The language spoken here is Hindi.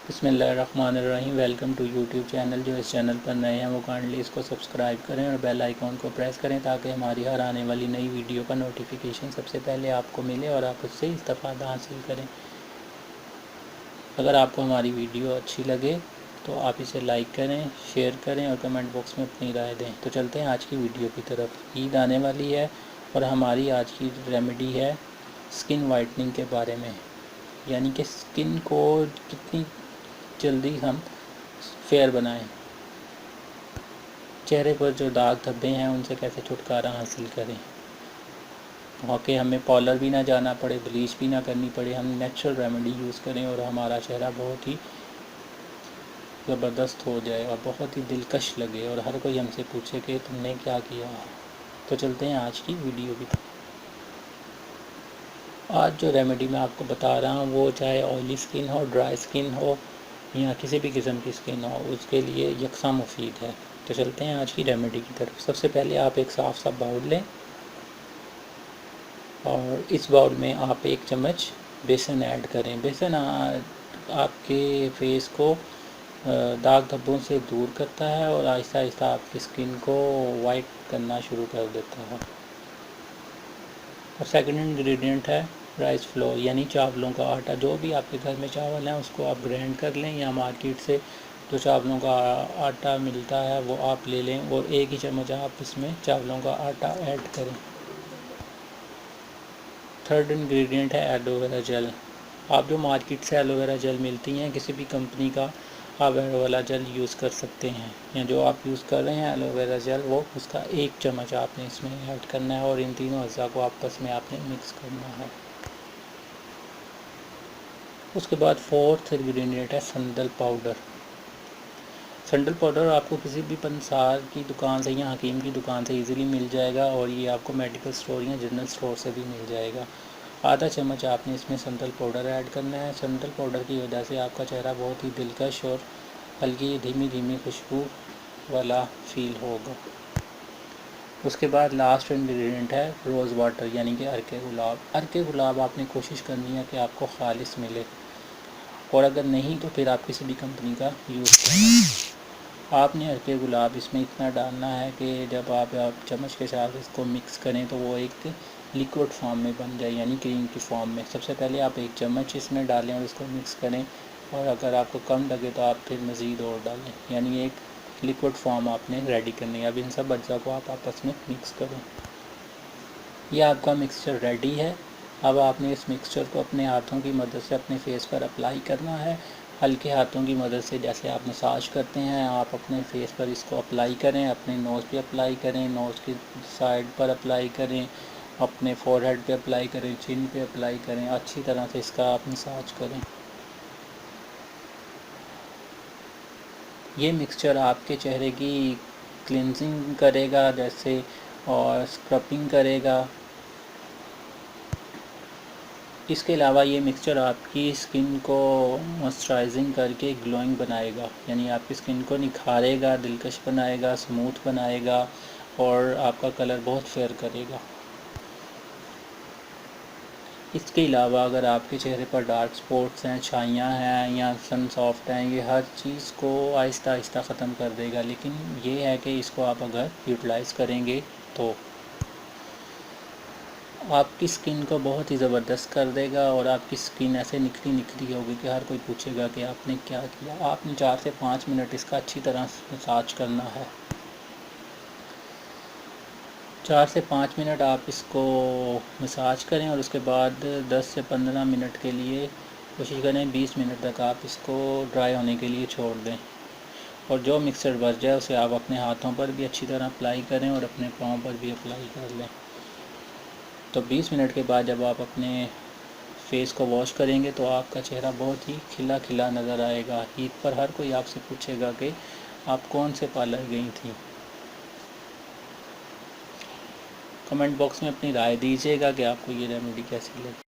बिस्मिल्लाहिर्रहमानिर्रहीम। Welcome to YouTube channel. जो इस चैनल पर नए हैं वो काइंडली इसको सब्सक्राइब करें और बेल आइकॉन को प्रेस करें ताकि हमारी हर आने वाली नई वीडियो का नोटिफिकेशन सबसे पहले आपको मिले और आप उससे इस्तेफादा हासिल करें। अगर आपको हमारी वीडियो अच्छी लगे तो आप इसे लाइक करें, शेयर करें और कमेंट बॉक्स में अपनी राय दें। तो चलते हैं आज की वीडियो की तरफ। ईद आने वाली है और हमारी आज की रेमेडी है स्किन वाइटनिंग के बारे में, यानी कि स्किन को कितनी जल्दी हम फेयर बनाएं, चेहरे पर जो दाग धब्बे हैं उनसे कैसे छुटकारा हासिल करें, ताकि हमें पार्लर भी ना जाना पड़े, ब्लीच भी ना करनी पड़े, हम नेचुरल रेमेडी यूज़ करें और हमारा चेहरा बहुत ही ज़बरदस्त हो जाए और बहुत ही दिलकश लगे और हर कोई हमसे पूछे कि तुमने क्या किया। तो चलते हैं आज की वीडियो की तरफ। आज जो रेमेडी मैं आपको बता रहा हूँ वो चाहे ऑयली स्किन हो, ड्राई स्किन हो या किसी भी किस्म की स्किन हो, उसके लिए यकसा मुफीद है। तो चलते हैं आज की रेमेडी की तरफ। सबसे पहले आप एक साफ़ सा बाउल लें और इस बाउल में आप 1 चम्मच बेसन ऐड करें। बेसन आपके फेस को दाग धब्बों से दूर करता है और आहिस्ता आहिस्ता आपकी स्किन को वाइट करना शुरू कर देता है। और सेकंड इंग्रेडिएंट है राइस फ्लोर, यानी चावलों का आटा। जो भी आपके घर में चावल हैं उसको आप ग्राइंड कर लें या मार्केट से जो चावलों का आटा मिलता है वो आप ले लें और 1 ही चम्मच आप इसमें चावलों का आटा ऐड करें। थर्ड इंग्रेडिएंट है एलोवेरा जेल। आप जो मार्केट से एलोवेरा जेल मिलती हैं किसी भी कंपनी का आप एलोवेरा जेल यूज़ कर सकते हैं, या जो आप यूज़ कर रहे हैं एलोवेरा जेल वो उसका 1 चम्मच आपने इसमें ऐड करना है और इन तीनों अज़ा को आपस में आपने मिक्स करना है। उसके बाद फोर्थ इंग्रेडिएंट है संदल पाउडर। संदल पाउडर आपको किसी भी पंसार की दुकान से या हकीम की दुकान से इजीली मिल जाएगा और ये आपको मेडिकल स्टोर या जनरल स्टोर से भी मिल जाएगा। आधा चम्मच आपने इसमें संदल पाउडर ऐड करना है। संदल पाउडर की वजह से आपका चेहरा बहुत ही दिलकश और हल्की धीमी धीमी खुशबू वाला फील होगा। उसके बाद लास्ट इंग्रेडिएंट है रोज़ वाटर, यानी कि अर्के गुलाब। अर्के गुलाब आपने कोशिश करनी है कि आपको खालिस मिले और अगर नहीं तो फिर आप किसी भी कंपनी का यूज़ करें। आपने अर्के गुलाब इसमें इतना डालना है कि जब आप चम्मच के साथ इसको मिक्स करें तो वो एक लिक्विड फॉर्म में बन जाए, यानी क्रीम की फॉर्म में। सबसे पहले आप 1 चम्मच इसमें डालें और इसको मिक्स करें और अगर आपको कम लगे तो आप फिर मज़ीद और डालें, यानी एक लिक्विड फॉर्म आपने रेडी करनी है। अब इन सब अज्जा को आप आपस में मिक्स करें। यह आपका मिक्सचर रेडी है। अब आपने इस मिक्सचर को अपने हाथों की मदद से अपने फेस पर अप्लाई करना है। हल्के हाथों की मदद से जैसे आप मसाज करते हैं आप अपने फेस पर इसको अप्लाई करें। अपने नोज़ पे अप्लाई करें, नोज़ की साइड पर अप्लाई करें, अपने फोरहेड पे अप्लाई करें, चिन पे अप्लाई करें। अच्छी तरह से इसका आप मसाज करें। ये मिक्सचर आपके चेहरे की क्लिनजिंग करेगा जैसे, और स्क्रबिंग करेगा। इसके अलावा ये मिक्सचर आपकी स्किन को मॉइस्चराइजिंग करके ग्लोइंग बनाएगा, यानी आपकी स्किन को निखारेगा, दिलकश बनाएगा, स्मूथ बनाएगा और आपका कलर बहुत फेयर करेगा। इसके अलावा अगर आपके चेहरे पर डार्क स्पॉट्स हैं, छाइयाँ हैं या सन सॉफ्ट हैं, ये हर चीज़ को आहिस्ता आहिस्ता ख़त्म कर देगा। लेकिन ये है कि इसको आप अगर यूटिलाइज़ करेंगे तो आपकी स्किन को बहुत ही ज़बरदस्त कर देगा और आपकी स्किन ऐसे निखरी निखरी होगी कि हर कोई पूछेगा कि आपने क्या किया। आपने 4 से 5 मिनट इसका अच्छी तरह से मसाज करना है। 4 से 5 मिनट आप इसको मसाज करें और उसके बाद 10 से 15 मिनट के लिए कोशिश करें 20 मिनट तक आप इसको ड्राई होने के लिए छोड़ दें। और जो मिक्सर बच जाए उसे आप अपने हाथों पर भी अच्छी तरह अप्लाई करें और अपने पाँव पर भी अप्लाई कर लें। तो 20 मिनट के बाद जब आप अपने फेस को वॉश करेंगे तो आपका चेहरा बहुत ही खिला खिला नज़र आएगा। ईद पर हर कोई आपसे पूछेगा कि आप कौन से पार्लर गई थी। कमेंट बॉक्स में अपनी राय दीजिएगा कि आपको ये रेमेडी कैसी लगी।